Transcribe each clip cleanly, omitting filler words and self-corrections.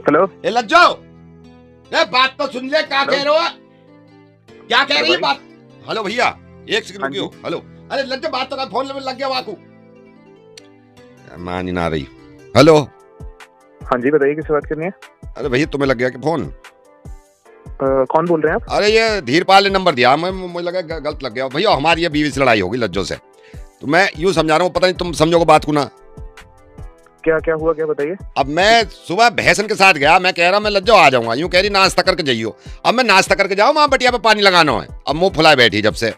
Hello. ए लज्जो, ए बात तो सुन ले, क्या कह रहे हो? क्या कह रही है बात? हेलो भैया, एक सेकंड रुकियो। हेलो, अरे लज्जो बात तो कर, फोन लग गया वाकू, मान ही ना रही। हेलो, हाँ जी बताइए, किससे बात करनी है? अरे भैया तुम्हें लग गया कि फोन? कौन बोल रहे हैं आप? अरे ये धीरपाल ने नंबर दिया, मुझे लगा गलत लग गया। भैया हमारी ये बीवी से लड़ाई होगी लज्जो से, तो मैं यूं समझा रहा हूँ, पता नहीं तुम समझोगे बात को ना। क्या क्या हुआ, क्या बताइए। अब मैं सुबह भैंसन के साथ गया, मैं कह रहा हूँ मैं लज्जो आ जाऊंगा, यूं कह रही नाश्ता करके जाइयो। अब मैं नाश्ता करके जाऊँ, वहां बटिया पे पानी लगाना है, अब मुंह फुलाए बैठी जब से।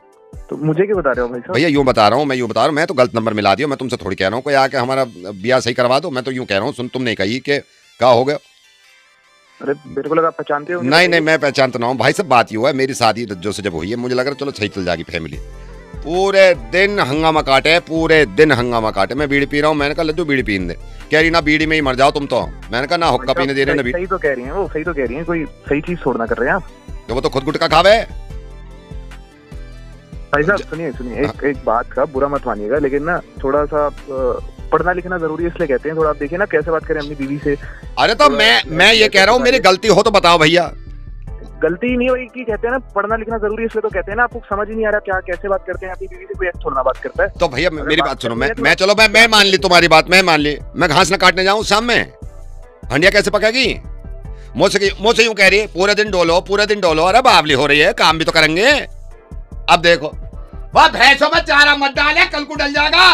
तो मुझे क्यों बता रहे हो भाई साहब? भैया यूं बता रहा हूँ, मैं तो गलत नंबर मिला दिया। मैं तुमसे थोड़ी कह रहा हूँ कोई आके हमारा ब्याह सही करवा दो, मैं तो यूं कह रहा हूँ, सुन तुमने कही कि क्या हो गया। अरे मेरे को लगा आप पहचानते हो। नहीं, मैं पहचानता ना हूँ भाई, सब बात ये हुआ है, मेरी शादी लज्जो से जब हुई है, मुझे लग रहा है चलो सही चल जाएगी फैमिली। पूरे दिन हंगामा काटे, मैं बीड़ी पी रहा हूँ, मैंने कहा लज्जो बीड़ी पीने दे, कह रही ना बीड़ी में ही मर जाओ तुम तो। मैंने कहा ना हुक्का पीने दे रहे ना बीड़ी। सही तो कह रही हैं वो, सही तो कह रही हैं, कोई सही चीज छोड़ना कर रहे हैं आप। तो वो तो खुद गुटका खावे। भाई साहब सुनिए, एक बात का बुरा मत मानिएगा, लेकिन ना थोड़ा सा पढ़ना लिखना जरूरी है, इसलिए कहते हैं। थोड़ा आप देखिए ना कैसे बात करें अपनी बीवी से। अरे तो मैं ये कह रहा हूँ, मेरी गलती हो तो बताओ भैया। गलती नहीं वही की कहते हैं ना, पढ़ना लिखना जरूरी है, इसलिए तो कहते हैं ना। आपको समझ ही नहीं आ रहा क्या कैसे बात करते हैं अपनी बीवी से, कोई ऐसे थोड़ा बात करता है। तो भैया मेरी बात सुनो, मैं चलो मैं मान ली तुम्हारी बात, मैं मान ली, मैं घास न काटने जाऊं शाम में, हंडिया कैसे पकेगी? मुझसे यूं कह रही है पूरे दिन डोलो। अरे बावली हो रही है, काम भी तो करेंगे। अब देखो वह भैंसों में चारा मत डाले, कल को डल जाएगा।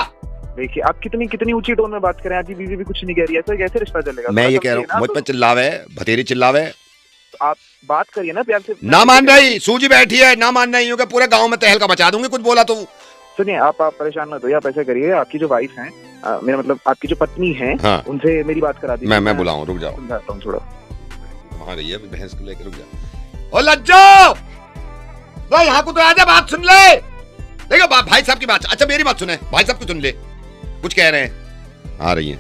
देखिए आप कितनी ऊंची टोन में बात करें, आपकी बीवी भी कुछ नहीं कह रही है, तो कैसे रिश्ता चलेगा? मैं ये कह रहा हूँ, मुझ पर चिल्लावे, भतेरी चिल्लावे। आप बात करिए ना प्यार से। ना मान रही, सूजी बैठी है, ना मान रही हूँ कि पूरे गांव में तहलका मचा दूंगी कुछ बोला तो। सुनिए आप परेशान मत होइए, आप ऐसे करिए, आपकी जो वाइफ है, मेरा मतलब आपकी जो पत्नी है, हाँ। उनसे मेरी बात करा दीजिए। मैं बुलाऊं, रुक जाओ, समझाता हूँ थोड़ा। वहां रही है भैंस को लेकर, रुक जा। ओ लज्जो, भाई यहाँ को तो आजा, बात सुन ले। देखो भाई साहब की बात, अच्छा मेरी बात सुने, भाई साहब की सुन ले, कुछ कह रहे हैं, आ रही है।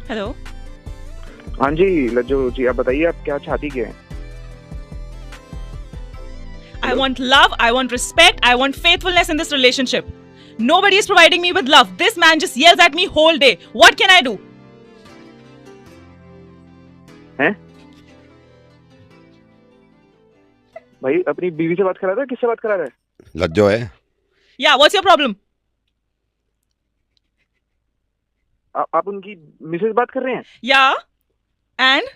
हेलो, हाँ जी लज्जो जी, आप बताइए आप क्या चाहती क्या है? I want love, I want respect, I want faithfulness in this relationship. Nobody is providing me with love. This man just yells at me whole day. What can I do? हैं? भाई अपनी बीवी से बात करा रहा है, किससे बात करा रहा है? लज्जो है। Yeah, what's your problem? आप उनकी मिसेज बात कर रहे हैं? Yeah, and